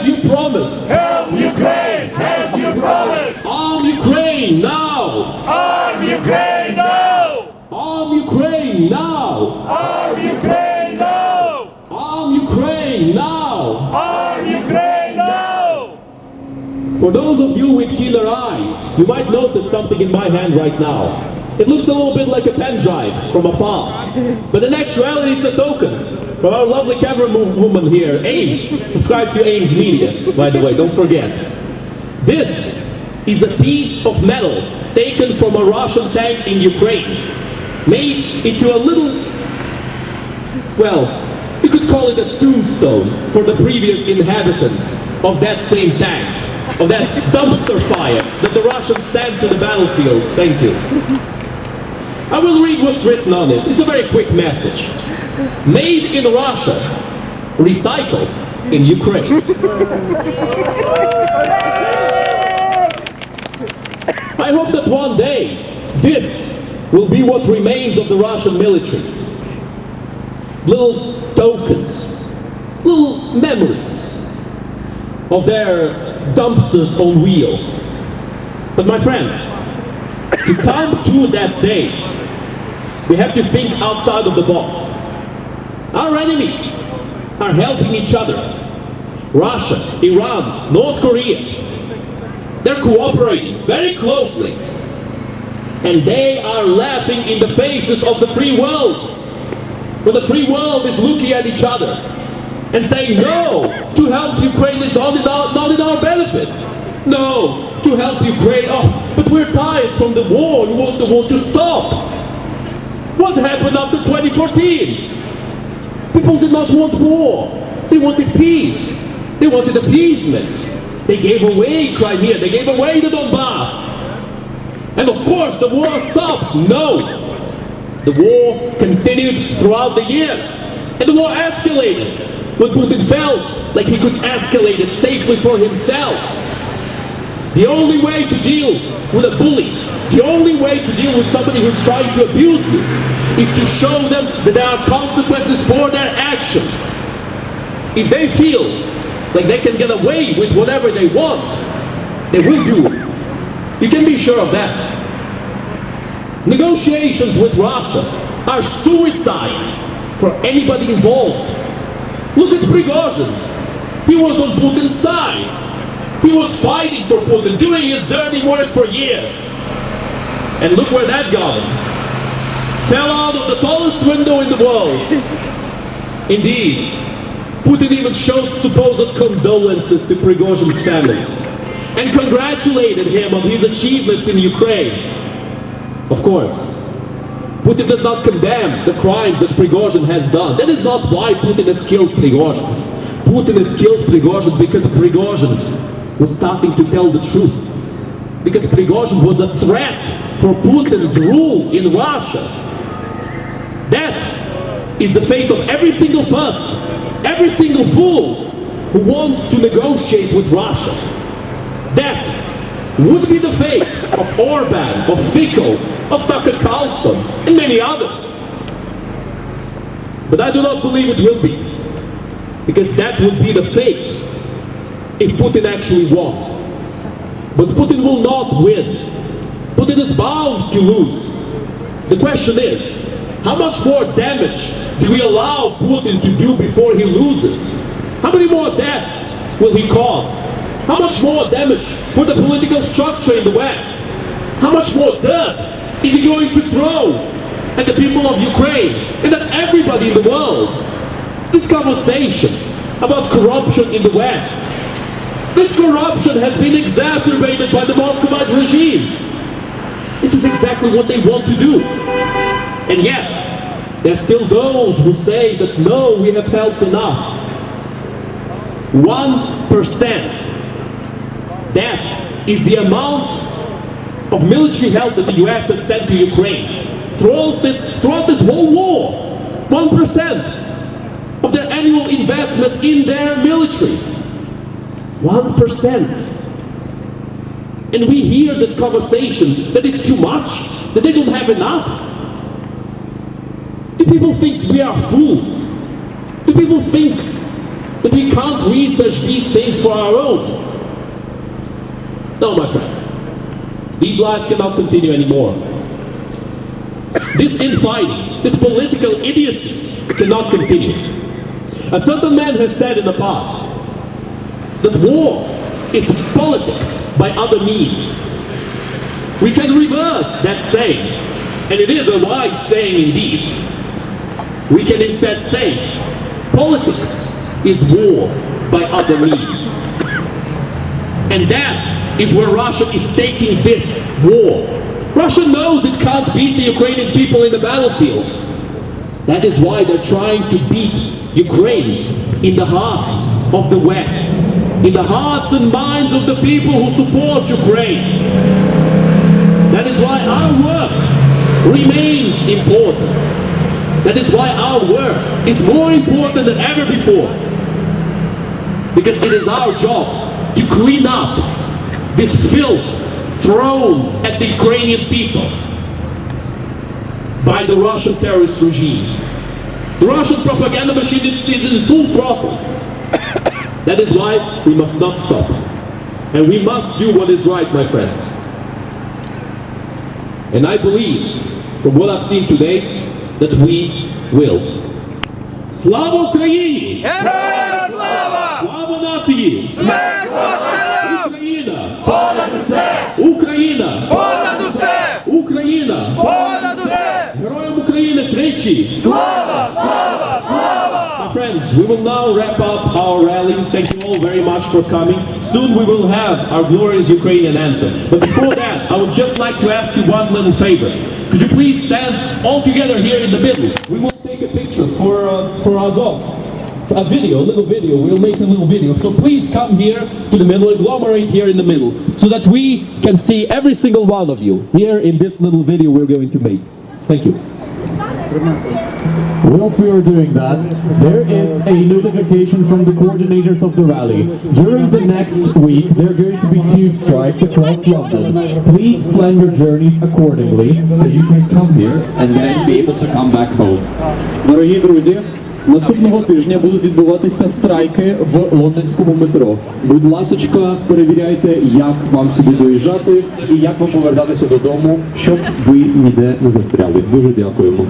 you promised. Help Ukraine as you promised. Arm Ukraine now. Arm Ukraine now. Arm Ukraine now. Arm Ukraine now. Arm Ukraine now. Arm Ukraine now. For those of you with keener eyes, you might notice something in my hand right now. It looks a little bit like a pen drive from afar, but in actuality it's a token from our lovely camerawoman here, Ames. Subscribe to Ames Media, by the way, don't forget. This is a piece of metal taken from a Russian tank in Ukraine, made into a little, well, you could call it a tombstone for the previous inhabitants of that same tank, of that dumpster fire that the Russians sent to the battlefield. Thank you. I will read what's written on it. It's a very quick message. Made in Russia, recycled in Ukraine. I hope that one day, this will be what remains of the Russian military. Little tokens, little memories of their dumpsters on wheels. But my friends, to come to that day, we have to think outside of the box. Our enemies are helping each other. Russia, Iran, North Korea. They're cooperating very closely. And they are laughing in the faces of the free world. When the free world is looking at each other and saying, no, to help Ukraine is not in our benefit. No, to help Ukraine, oh, but we're tired from the war, we want the war to stop. What happened after 2014? People did not want war. They wanted peace. They wanted appeasement. They gave away Crimea. They gave away the Donbass. And of course, the war stopped. No. The war continued throughout the years. And the war escalated when Putin felt like he could escalate it safely for himself. The only way to deal with a bully, the only way to deal with somebody who's trying to abuse you, is to show them that there are consequences for their actions. If they feel like they can get away with whatever they want, they will do it. You can be sure of that. Negotiations with Russia are suicide for anybody involved. Look at Prigozhin. He was on Putin's side. He was fighting for Putin, doing his dirty work for years. And look where that got him. Fell out of the tallest window in the world. Indeed, Putin even showed supposed condolences to Prigozhin's family and congratulated him on his achievements in Ukraine. Of course, Putin does not condemn the crimes that Prigozhin has done. That is not why Putin has killed Prigozhin. Putin has killed Prigozhin because Prigozhin was starting to tell the truth. Because Prigozhin was a threat for Putin's rule in Russia. That is the fate of every single person, every single fool who wants to negotiate with Russia. That would be the fate of Orban, of Fico, of Tucker Carlson, and many others. But I do not believe it will be, because that would be the fate if Putin actually won. But Putin will not win. Putin is bound to lose. The question is, how much more damage do we allow Putin to do before he loses? How many more deaths will he cause? How much more damage for the political structure in the West? How much more dirt is he going to throw at the people of Ukraine and at everybody in the world? This conversation about corruption in the West, this corruption has been exacerbated by the Moscovite regime. This is exactly what they want to do. And yet, there are still those who say that no, we have helped enough. 1%. That is the amount of military help that the US has sent to Ukraine throughout this whole war. 1% of their annual investment in their military. 1%. And we hear this conversation that is too much, that they don't have enough. Do people think we are fools? Do people think that we can't research these things for our own. No, my friends, these lies cannot continue anymore. This infighting, this political idiocy cannot continue. A certain man has said in the past that war is politics by other means. We can reverse that saying, and it is a wise saying indeed. We can instead say, politics is war by other means. And that is where Russia is taking this war. Russia knows it can't beat the Ukrainian people in the battlefield. That is why they're trying to beat Ukraine in the hearts of the West, in the hearts and minds of the people who support Ukraine. That is why our work remains important. That is why our work is more important than ever before. Because it is our job to clean up this filth thrown at the Ukrainian people by the Russian terrorist regime. The Russian propaganda machine is in full throttle. That is why we must not stop. And we must do what is right, my friends. And I believe, from what I've seen today, that we will. Slava Ukraini! Героям слава! Slava Nazi! Смерть москалям! Україна! Понад усе! Україна! Понад усе! Україна! Понад усе! Героям України тричі! Слава! Слава! Слава! My friends, we will now wrap up our rally. Thank you all very much for coming. Soon we will have our glorious Ukrainian anthem. But before that, I would just like to ask you one little favor. Could you please stand all together here in the middle? We will take a picture for Azov. A video, a little video. We'll make a little video. So please come here to the middle, agglomerate here in the middle, so that we can see every single one of you here in this little video we're going to make. Thank you. Whilst we are doing that, there is a notification from the coordinators of the rally. During the next week, there are going to be tube strikes across London. Please plan your journeys accordingly so you can come here and then be able to come back home. Дорогі друзі, наступного тижня будуть відбуватися страйки в лондонському метро. Будь ласочка, перевіряйте, як вам сюди доїжджати і як вам повертатися додому, щоб ви ніде не застряли. Дуже дякуємо.